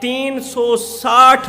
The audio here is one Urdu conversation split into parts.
360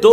2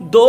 2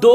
2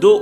2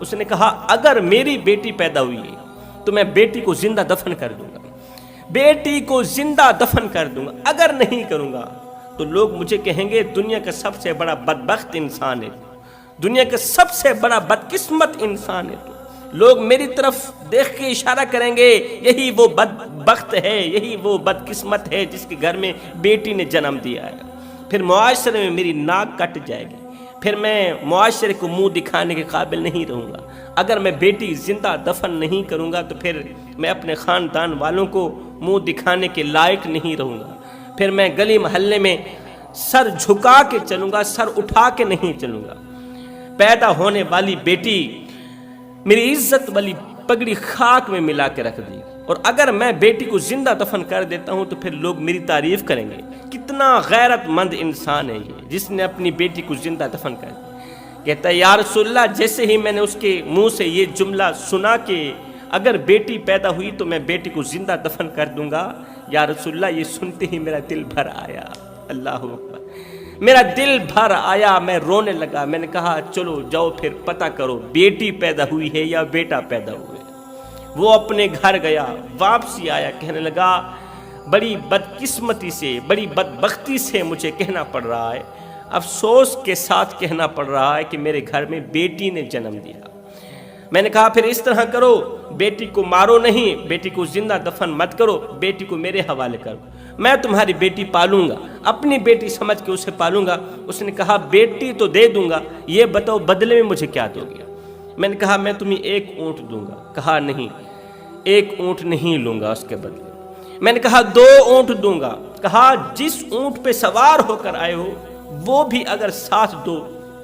اس نے کہا اگر میری بیٹی پیدا ہوئی ہے تو میں بیٹی کو زندہ دفن کر دوں گا، بیٹی کو زندہ دفن کر دوں گا، اگر نہیں کروں گا تو لوگ مجھے کہیں گے دنیا کا سب سے بڑا بدبخت انسان ہے، دنیا کا سب سے بڑا بدقسمت انسان ہے تو لوگ میری طرف دیکھ کے اشارہ کریں گے یہی وہ بدبخت ہے، یہی وہ بدقسمت ہے جس کے گھر میں بیٹی نے جنم دیا ہے۔ پھر معاشرے میں میری ناک کٹ جائے گی، پھر میں معاشرے کو منہ دکھانے کے قابل نہیں رہوں گا۔ اگر میں بیٹی زندہ دفن نہیں کروں گا تو پھر میں اپنے خاندان والوں کو منہ دکھانے کے لائق نہیں رہوں گا، پھر میں گلی محلے میں سر جھکا کے چلوں گا، سر اٹھا کے نہیں چلوں گا۔ پیدا ہونے والی بیٹی میری عزت والی پگڑی خاک میں ملا کے رکھ دی، اور اگر میں بیٹی کو زندہ دفن کر دیتا ہوں تو پھر لوگ میری تعریف کریں گے کتنا غیرت مند انسان ہے یہ جس نے اپنی بیٹی کو زندہ دفن کر دیا۔ کہتا ہے یا رسول اللہ جیسے ہی میں نے اس کے منہ سے یہ جملہ سنا کہ اگر بیٹی پیدا ہوئی تو میں بیٹی کو زندہ دفن کر دوں گا، یا رسول اللہ یہ سنتے ہی میرا دل بھر آیا، اللہ اکبر، میرا دل بھر آیا، میں رونے لگا۔ میں نے کہا چلو جاؤ پھر پتہ کرو بیٹی پیدا ہوئی ہے یا بیٹا پیدا ہوا ہے۔ وہ اپنے گھر گیا، واپسی آیا، کہنے لگا بڑی بدقسمتی سے، بڑی بدبختی سے مجھے کہنا پڑ رہا ہے، افسوس کے ساتھ کہنا پڑ رہا ہے کہ میرے گھر میں بیٹی نے جنم دیا۔ میں نے کہا پھر اس طرح کرو، بیٹی کو مارو نہیں، بیٹی کو زندہ دفن مت کرو، بیٹی کو میرے حوالے کرو، میں تمہاری بیٹی پالوں گا، اپنی بیٹی سمجھ کے اسے پالوں گا۔ اس نے کہا بیٹی تو دے دوں گا، یہ بتاؤ بدلے میں مجھے کیا دو گے؟ میں نے کہا میں تمہیں ایک اونٹ دوں گا۔ کہا نہیں، ایک اونٹ نہیں لوں گا اس کے بدلے۔ میں نے کہا 2 اونٹ دوں گا۔ کہا جس اونٹ پہ سوار ہو کر آئے ہو وہ بھی اگر ساتھ دو،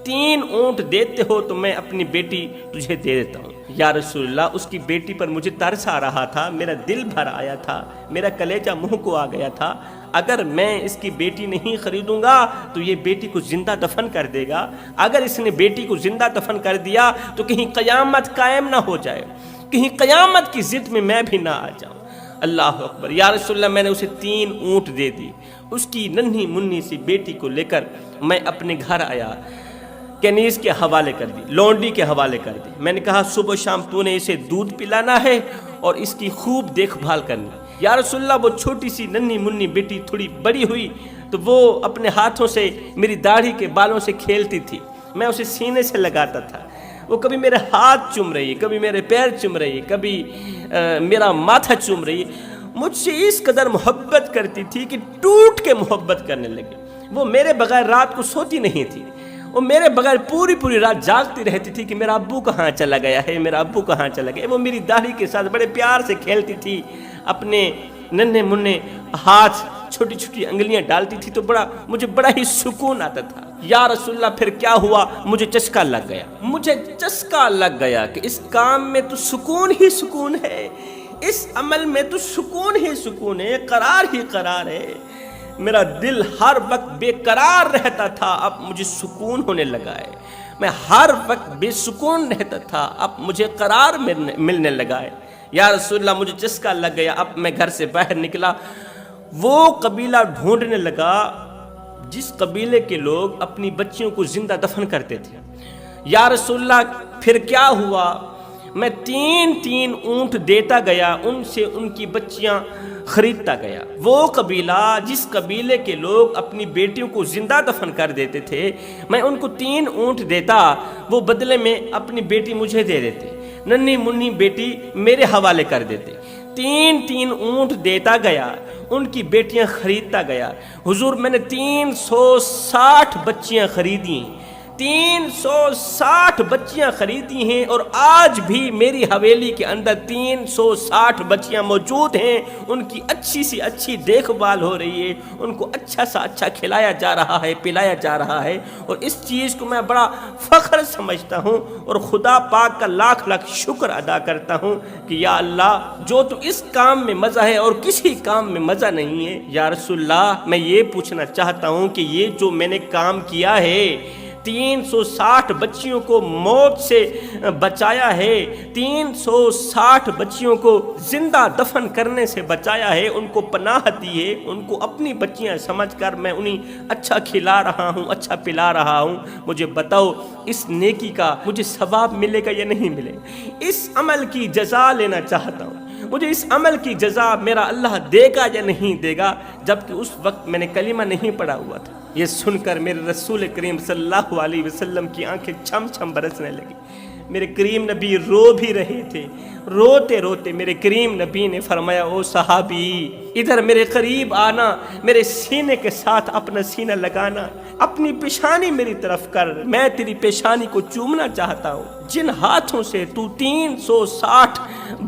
3 اونٹ دیتے ہو تو میں اپنی بیٹی تجھے دے دیتا ہوں۔ یا رسول اللہ اس کی بیٹی پر مجھے ترس آ رہا تھا، میرا دل بھر آیا تھا، میرا کلیجہ منہ کو آ گیا تھا، اگر میں اس کی بیٹی نہیں خریدوں گا تو یہ بیٹی کو زندہ دفن کر دے گا، اگر اس نے بیٹی کو زندہ دفن کر دیا تو کہیں قیامت قائم نہ ہو جائے، کہیں قیامت کی ضد میں بھی نہ آ جاؤں۔ اللہ اکبر۔ یا رسول اللہ میں نے اسے 3 اونٹ دے دی، اس کی ننھی منھی سی بیٹی کو لے کر میں اپنے گھر آیا، کنیز کے حوالے کر دی، لونڈی کے حوالے کر دی۔ میں نے کہا صبح شام تو نے اسے دودھ پلانا ہے اور اس کی خوب دیکھ بھال کرنی۔ یا رسول اللہ وہ چھوٹی سی ننھی منھی بیٹی تھوڑی بڑی ہوئی تو وہ اپنے ہاتھوں سے میری داڑھی کے بالوں سے کھیلتی تھی، میں اسے سینے سے لگاتا تھا، وہ کبھی میرے ہاتھ چوم رہی ہے، کبھی میرے پیر چوم رہی ہے، کبھی میرا ماتھا چوم رہی ہے، مجھ سے اس قدر محبت کرتی تھی کہ ٹوٹ کے محبت کرنے لگے۔ وہ میرے بغیر رات کو سوتی نہیں تھی، وہ میرے بغیر پوری رات جاگتی رہتی تھی کہ میرا ابو کہاں چلا گیا ہے، میرا ابو کہاں چلا گیا ہے۔ وہ میری داڑھی کے ساتھ بڑے پیار سے کھیلتی تھی، اپنے ننھے منھے ہاتھ چھوٹی چھوٹی انگلیاں ڈالتی تھی تو مجھے بڑا ہی سکون آتا تھا۔ یا رسول اللہ پھر کیا ہوا، مجھے چسکا لگ گیا کہ اس کام میں تو سکون ہی سکون ہے، اس عمل میں تو سکون ہی سکون ہے، قرار ہی قرار ہے۔ میرا دل ہر وقت بے قرار رہتا تھا، اب مجھے سکون ہونے لگا ہے، میں ہر وقت بے سکون رہتا تھا، اب مجھے قرار ملنے لگا ہے۔ یا رسول اللہ مجھے چسکا لگ گیا، اب میں گھر سے باہر نکلا، وہ قبیلہ ڈھونڈنے لگا جس قبیلے کے لوگ اپنی بچیوں کو زندہ دفن کرتے تھے۔ یا رسول اللہ پھر کیا ہوا، میں 3 اونٹ دیتا گیا، ان سے ان کی بچیاں خریدتا گیا۔ وہ قبیلہ جس قبیلے کے لوگ اپنی بیٹیوں کو زندہ دفن کر دیتے تھے، میں ان کو 3 اونٹ دیتا، وہ بدلے میں اپنی بیٹی مجھے دے دیتے، ننھی منھی بیٹی میرے حوالے کر دیتے۔ 3 اونٹ دیتا گیا، ان کی بیٹیاں خریدتا گیا۔ حضور میں نے 360 بچیاں خریدی، 360 بچیاں خریدی ہیں، اور آج بھی میری حویلی کے اندر 360 بچیاں موجود ہیں، ان کی اچھی سی اچھی دیکھ بھال ہو رہی ہے، ان کو اچھا سا اچھا کھلایا جا رہا ہے، پلایا جا رہا ہے، اور اس چیز کو میں بڑا فخر سمجھتا ہوں اور خدا پاک کا لاکھ شکر ادا کرتا ہوں کہ یا اللہ جو تو اس کام میں مزہ ہے اور کسی کام میں مزہ نہیں ہے۔ یا رسول اللہ میں یہ پوچھنا چاہتا ہوں کہ یہ جو میں نے کام کیا ہے، 360 بچیوں کو موت سے بچایا ہے، 360 بچیوں کو زندہ دفن کرنے سے بچایا ہے، ان کو پناہ دی ہے، ان کو اپنی بچیاں سمجھ کر میں انہیں اچھا کھلا رہا ہوں، اچھا پلا رہا ہوں۔ مجھے بتاؤ اس نیکی کا مجھے ثواب ملے گا یا نہیں ملے گا؟ اس عمل کی جزا لینا چاہتا ہوں، مجھے اس عمل کی جزا میرا اللہ دے گا یا نہیں دے گا؟ جبکہ اس وقت میں نے کلمہ نہیں پڑھا ہوا تھا۔ یہ سن کر میرے رسول کریم صلی اللہ علیہ وسلم کی آنکھیں چھم چھم برسنے لگی۔ میرے کریم نبی رو بھی رہے تھے، روتے روتے میرے کریم نبی نے فرمایا، او صحابی ادھر میرے قریب آنا، میرے سینے کے ساتھ اپنا سینہ لگانا، اپنی پیشانی میری طرف کر، میں تیری پیشانی کو چومنا چاہتا ہوں۔ جن ہاتھوں سے تو 360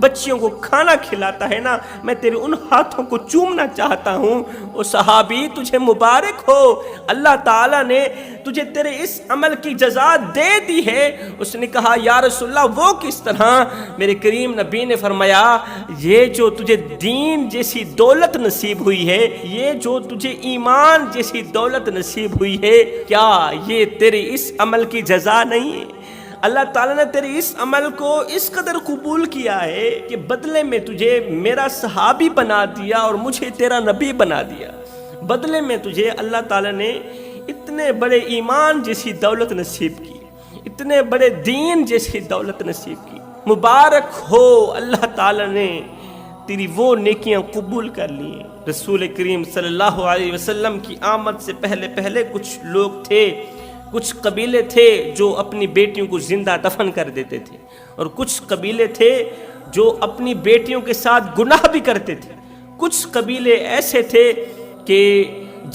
بچیوں کو کھانا کھلاتا ہے نا، میں تیرے ان ہاتھوں کو چومنا چاہتا ہوں۔ او صحابی تجھے مبارک ہو، اللہ تعالیٰ نے تجھے تیرے اس عمل کی جزا دے دی ہے۔ اس نے کہا یا رسول اللہ وہ کس طرح؟ میرے کریم نبی نے فرمایا، یہ جو تجھے دین جیسی دولت نصیب ہوئی ہے، یہ جو تجھے ایمان جیسی دولت نصیب ہوئی ہے، کیا یہ تیرے اس عمل کی جزا نہیں ہے؟ اللہ تعالیٰ نے تیرے اس عمل کو اس قدر قبول کیا ہے کہ بدلے میں تجھے میرا صحابی بنا دیا اور مجھے تیرا نبی بنا دیا۔ بدلے میں تجھے اللہ تعالیٰ نے اتنے بڑے ایمان جیسی دولت نصیب کی، اتنے بڑے دین جیسی دولت نصیب کی۔ مبارک ہو، اللہ تعالیٰ نے تیری وہ نیکیاں قبول کر لی۔ رسول کریم صلی اللہ علیہ وسلم کی آمد سے پہلے کچھ لوگ تھے، کچھ قبیلے تھے جو اپنی بیٹیوں کو زندہ دفن کر دیتے تھے، اور کچھ قبیلے تھے جو اپنی بیٹیوں کے ساتھ گناہ بھی کرتے تھے۔ کچھ قبیلے ایسے تھے کہ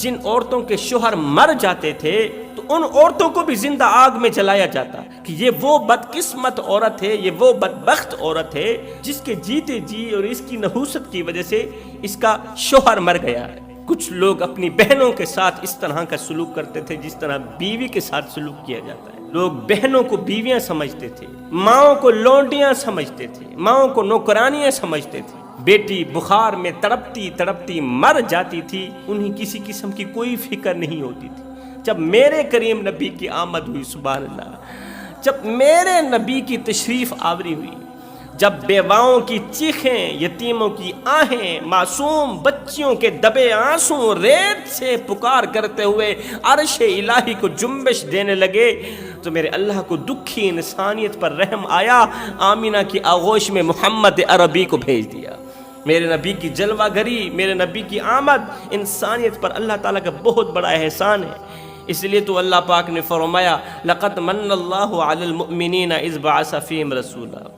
جن عورتوں کے شوہر مر جاتے تھے تو ان عورتوں کو بھی زندہ آگ میں جلایا جاتا کہ یہ وہ بدقسمت عورت ہے، یہ وہ بدبخت عورت ہے جس کے جیتے جی اور اس کی نحوست کی وجہ سے اس کا شوہر مر گیا ہے۔ کچھ لوگ اپنی بہنوں کے ساتھ اس طرح کا سلوک کرتے تھے جس طرح بیوی کے ساتھ سلوک کیا جاتا ہے۔ لوگ بہنوں کو بیویاں سمجھتے تھے، ماؤں کو لونڈیاں سمجھتے تھے، ماؤں کو نوکرانیاں سمجھتے تھے۔ بیٹی بخار میں تڑپتی تڑپتی مر جاتی تھی، انہیں کسی قسم کی کوئی فکر نہیں ہوتی تھی۔ جب میرے کریم نبی کی آمد ہوئی، سبحان اللہ، جب میرے نبی کی تشریف آوری ہوئی، جب بیواؤں کی چیخیں، یتیموں کی آہیں، معصوم بچیوں کے دبے آنسوں ریت سے پکار کرتے ہوئے عرش الہی کو جنبش دینے لگے، تو میرے اللہ کو دکھی انسانیت پر رحم آیا، آمینہ کی آغوش میں محمد عربی کو بھیج دیا۔ میرے نبی کی جلوہ گری، میرے نبی کی آمد انسانیت پر اللہ تعالیٰ کا بہت بڑا احسان ہے۔ اس لیے تو اللہ پاک نے فرمایا، لَقَدْ مَنَّ اللَّهُ عَلَى الْمُؤْمِنِينَ إِذْ بَعَثَ فِيهِمْ رَسُولًا۔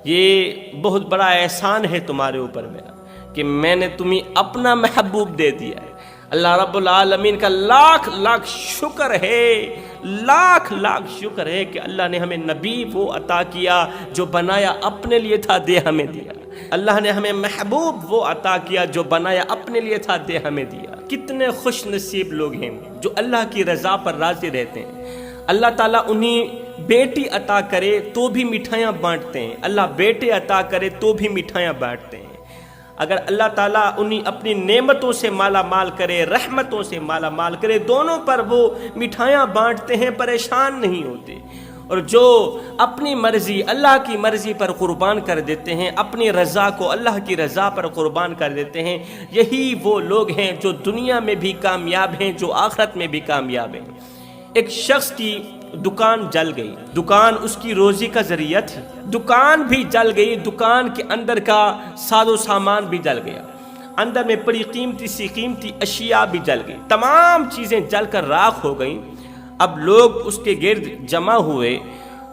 یہ بہت بڑا احسان ہے تمہارے اوپر میرا کہ میں نے تمہیں اپنا محبوب دے دیا ہے۔ اللہ رب العالمین کا لاکھ لاکھ شکر ہے، لاکھ لاکھ شکر ہے کہ اللہ نے ہمیں نبی وہ عطا کیا جو بنایا اپنے لیے تھا، دے ہمیں دیا۔ اللہ نے ہمیں محبوب وہ عطا کیا جو بنایا اپنے لیے تھا، دے ہمیں دیا۔ کتنے خوش نصیب لوگ ہیں جو اللہ کی رضا پر راضی رہتے ہیں۔ اللہ تعالیٰ انہیں بیٹی عطا کرے تو بھی مٹھائیاں بانٹتے ہیں، اللہ بیٹے عطا کرے تو بھی مٹھائیاں بانٹتے ہیں۔ اگر اللہ تعالیٰ انہیں اپنی نعمتوں سے مالا مال کرے، رحمتوں سے مالا مال کرے، دونوں پر وہ مٹھائیاں بانٹتے ہیں، پریشان نہیں ہوتے۔ اور جو اپنی مرضی اللہ کی مرضی پر قربان کر دیتے ہیں، اپنی رضا کو اللہ کی رضا پر قربان کر دیتے ہیں، یہی وہ لوگ ہیں جو دنیا میں بھی کامیاب ہیں، جو آخرت میں بھی کامیاب ہیں۔ ایک شخص کی دکان جل گئی، دکان اس کی روزی کا ذریعہ تھی، دکان بھی جل گئی، دکان کے اندر کا ساز و سامان بھی جل گیا، اندر میں پڑی قیمتی اشیاء بھی جل گئی، تمام چیزیں جل کر راکھ ہو گئیں۔ اب لوگ اس کے گرد جمع ہوئے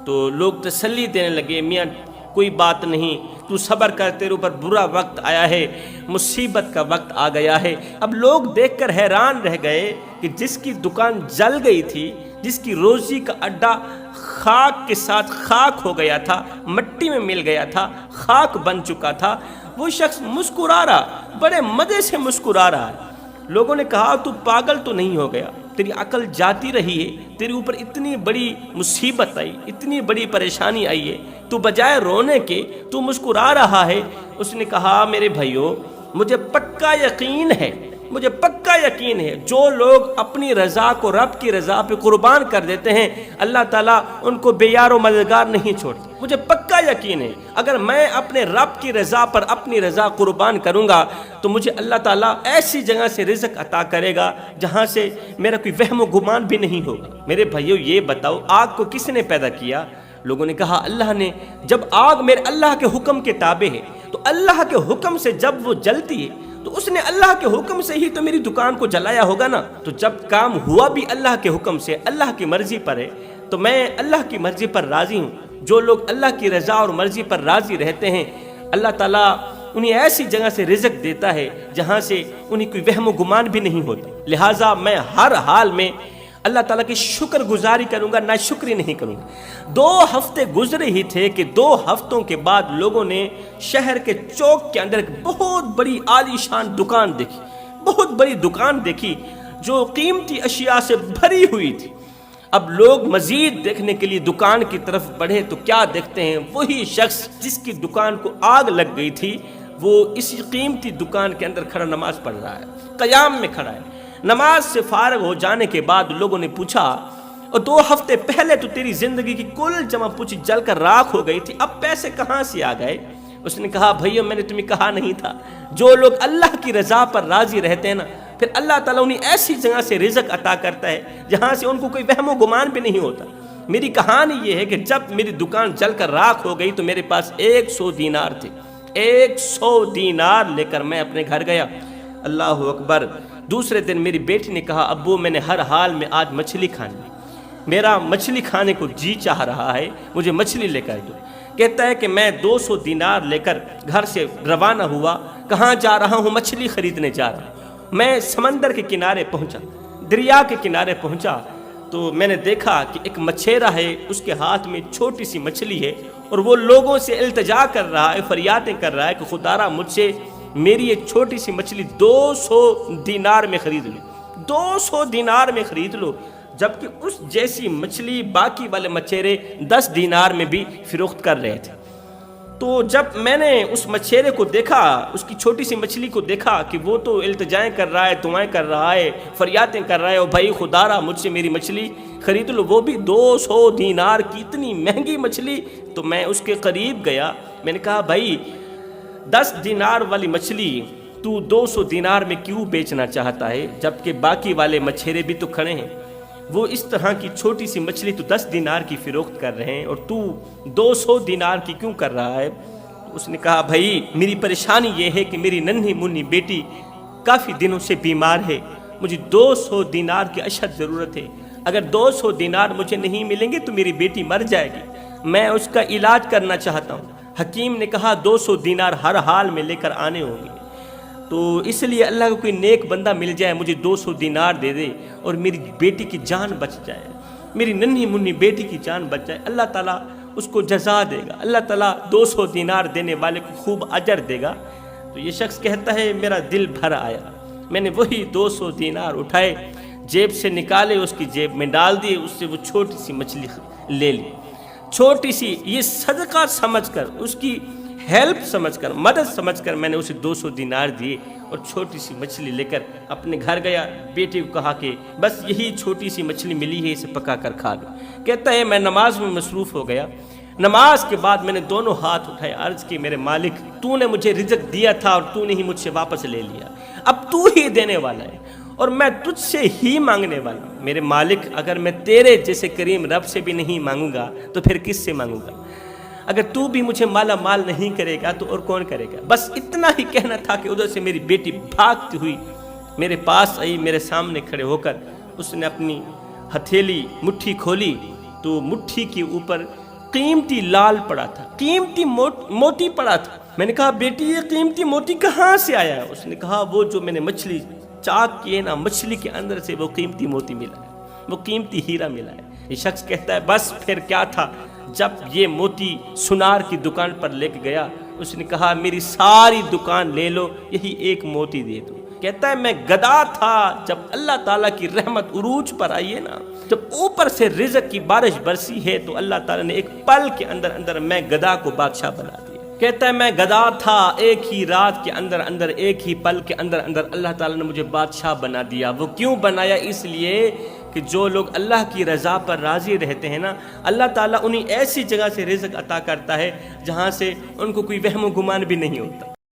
تو لوگ تسلی دینے لگے، میاں کوئی بات نہیں، تو صبر کر، تیرے اوپر برا وقت آیا ہے، مصیبت کا وقت آ گیا ہے۔ اب لوگ دیکھ کر حیران رہ گئے کہ جس کی دکان جل گئی تھی، جس کی روزی کا اڈا خاک کے ساتھ خاک ہو گیا تھا، مٹی میں مل گیا تھا، خاک بن چکا تھا، وہ شخص مسکرا رہا، بڑے مزے سے مسکرا رہا ہے۔ لوگوں نے کہا تو پاگل تو نہیں ہو گیا، تیری عقل جاتی رہی ہے، تیرے اوپر اتنی بڑی مصیبت آئی، اتنی بڑی پریشانی آئی ہے، تو بجائے رونے کے تو مسکرا رہا ہے۔ اس نے کہا میرے بھائیو، مجھے پکا یقین ہے مجھے پکا یقین ہے جو لوگ اپنی رضا کو رب کی رضا پہ قربان کر دیتے ہیں اللہ تعالیٰ ان کو بے یار و مددگار نہیں چھوڑتے۔ مجھے پکا یقین ہے اگر میں اپنے رب کی رضا پر اپنی رضا قربان کروں گا تو مجھے اللہ تعالیٰ ایسی جگہ سے رزق عطا کرے گا جہاں سے میرا کوئی وہم و گمان بھی نہیں ہوگا۔ میرے بھائیو یہ بتاؤ آگ کو کس نے پیدا کیا؟ لوگوں نے کہا اللہ نے۔ جب آگ میرے اللہ کے حکم کے تابع ہے تو اللہ کے حکم سے جب وہ جلتی ہے تو اس نے اللہ کے حکم سے ہی تو میری دکان کو جلایا ہوگا نا۔ تو جب کام ہوا بھی اللہ کے حکم سے، اللہ کی مرضی پر ہے، تو میں اللہ کی مرضی پر راضی ہوں۔ جو لوگ اللہ کی رضا اور مرضی پر راضی رہتے ہیں اللہ تعالیٰ انہیں ایسی جگہ سے رزق دیتا ہے جہاں سے انہیں کوئی وہم و گمان بھی نہیں ہوتا۔ لہٰذا میں ہر حال میں اللہ تعالیٰ کی شکر گزاری کروں گا، ناشکری نہیں کروں گا۔ 2 ہفتے گزرے ہی تھے کہ 2 ہفتوں کے بعد لوگوں نے شہر کے چوک کے اندر ایک بہت بڑی عالی شان دکان دیکھی، بہت بڑی دکان دیکھی جو قیمتی اشیاء سے بھری ہوئی تھی۔ اب لوگ مزید دیکھنے کے لیے دکان کی طرف بڑھے تو کیا دیکھتے ہیں؟ وہی شخص جس کی دکان کو آگ لگ گئی تھی وہ اسی قیمتی دکان کے اندر کھڑا نماز پڑھ رہا ہے، قیام میں کھڑا ہے۔ نماز سے فارغ ہو جانے کے بعد لوگوں نے پوچھا اور 2 ہفتے پہلے تو تیری زندگی کی کل جمع پوچھی جل کر راکھ ہو گئی تھی، اب پیسے کہاں سے آ گئے؟ اس نے کہا بھائیو میں نے تمہیں کہا نہیں تھا جو لوگ اللہ کی رضا پر راضی رہتے ہیں نا پھر اللہ تعالیٰ انہیں ایسی جگہ سے رزق عطا کرتا ہے جہاں سے ان کو کوئی وہم و گمان بھی نہیں ہوتا۔ میری کہانی یہ ہے کہ جب میری دکان جل کر راکھ ہو گئی تو میرے پاس 100 دینار تھے۔ 100 دینار لے کر میں اپنے گھر گیا۔ اللہ اکبر۔ دوسرے دن میری بیٹی نے کہا ابو میں نے ہر حال میں آج مچھلی کھانی ہے، میرا مچھلی کھانے کو جی چاہ رہا ہے، مجھے مچھلی لے کر دو۔ کہتا ہے کہ میں 200 دینار لے کر گھر سے روانہ ہوا۔ کہاں جا رہا ہوں؟ مچھلی خریدنے جا رہا ہوں۔ میں سمندر کے کنارے پہنچا، دریا کے کنارے پہنچا تو میں نے دیکھا کہ ایک مچھیرا ہے، اس کے ہاتھ میں چھوٹی سی مچھلی ہے اور وہ لوگوں سے التجا کر رہا ہے، فریادیں کر رہا ہے کہ خدارا مجھ سے میری ایک چھوٹی سی مچھلی 200 دینار میں خرید لو، 200 دینار میں خرید لو، جبکہ اس جیسی مچھلی باقی والے مچھیرے 10 دینار میں بھی فروخت کر رہے تھے۔ تو جب میں نے اس مچھیرے کو دیکھا، اس کی چھوٹی سی مچھلی کو دیکھا کہ وہ تو التجائیں کر رہا ہے، دعائیں کر رہا ہے، فریادیں کر رہا ہے، اور بھائی خدارا مجھ سے میری مچھلی خرید لو، وہ بھی 200 دینار کی اتنی مہنگی مچھلی۔ تو میں اس کے قریب گیا، میں نے کہا بھائی 10 دینار والی مچھلی تو 200 دینار میں کیوں بیچنا چاہتا ہے جبکہ باقی والے مچھیرے بھی تو کھڑے ہیں؟ وہ اس طرح کی چھوٹی سی مچھلی تو 10 دینار کی فروخت کر رہے ہیں اور تو 200 دینار کی کیوں کر رہا ہے؟ اس نے کہا بھائی میری پریشانی یہ ہے کہ میری ننھی منھی بیٹی کافی دنوں سے بیمار ہے، مجھے 200 دینار کی اشد ضرورت ہے، اگر 200 دینار مجھے نہیں ملیں گے تو میری بیٹی مر جائے گی، میں اس کا علاج کرنا چاہتا ہوں۔ حکیم نے کہا 200 دینار ہر حال میں لے کر آنے ہوں گے، تو اس لیے اللہ کو کوئی نیک بندہ مل جائے مجھے 200 دینار دے دے اور میری بیٹی کی جان بچ جائے، میری ننھی منھی بیٹی کی جان بچ جائے، اللہ تعالیٰ اس کو جزا دے گا، اللہ تعالیٰ 200 دینار دینے والے کو خوب اجر دے گا۔ تو یہ شخص کہتا ہے میرا دل بھر آیا، میں نے وہی 200 دینار اٹھائے، جیب سے نکالے، اس کی جیب میں ڈال دیے، اس سے وہ چھوٹی سی مچھلی لے لی، چھوٹی سی، یہ صدقہ سمجھ کر، اس کی ہیلپ سمجھ کر، مدد سمجھ کر میں نے اسے 200 دینار دیے اور چھوٹی سی مچھلی لے کر اپنے گھر گیا۔ بیٹی کو کہا کہ بس یہی چھوٹی سی مچھلی ملی ہے، اسے پکا کر کھا لو۔ کہتا ہے میں نماز میں مصروف ہو گیا، نماز کے بعد میں نے دونوں ہاتھ اٹھائے، عرض کی میرے مالک تو نے مجھے رزق دیا تھا اور تو نے ہی مجھ سے واپس لے لیا، اب تو ہی دینے والا ہے اور میں تجھ سے ہی مانگنے والا ہوں۔ میرے مالک اگر میں تیرے جیسے کریم رب سے بھی نہیں مانگوں گا تو پھر کس سے مانگوں گا؟ اگر تو بھی مجھے مالا مال نہیں کرے گا تو اور کون کرے گا؟ بس اتنا ہی کہنا تھا کہ ادھر سے میری بیٹی بھاگتی ہوئی میرے پاس آئی، میرے سامنے کھڑے ہو کر اس نے اپنی ہتھیلی مٹھی کھولی تو مٹھی کے اوپر قیمتی لال پڑا تھا، قیمتی موتی پڑا تھا۔ میں نے کہا بیٹی یہ قیمتی موتی کہاں سے آیا؟ اس نے کہا وہ جو میں نے مچھلی چاک کیے نا، مچھلی کے اندر سے وہ قیمتی موتی ملا ہے، وہ قیمتی ہیرا ملا ہے۔ یہ شخص کہتا ہے بس پھر کیا تھا، جب یہ موتی سنار کی دکان پر لے کے گیا، اس نے کہا میری ساری دکان لے لو، یہی ایک موتی دے دو۔ کہتا ہے میں گدا تھا، جب اللہ تعالیٰ کی رحمت عروج پر آئی ہے نا، جب اوپر سے رزق کی بارش برسی ہے تو اللہ تعالیٰ نے ایک پل کے اندر میں گدا کو بادشاہ بنا دیا۔ کہتا ہے میں گدا تھا، ایک ہی رات کے اندر اندر، ایک ہی پل کے اندر اندر اللہ تعالیٰ نے مجھے بادشاہ بنا دیا۔ وہ کیوں بنایا؟ اس لیے کہ جو لوگ اللہ کی رضا پر راضی رہتے ہیں نا، اللہ تعالیٰ انہیں ایسی جگہ سے رزق عطا کرتا ہے جہاں سے ان کو کوئی وہم و گمان بھی نہیں ہوتا۔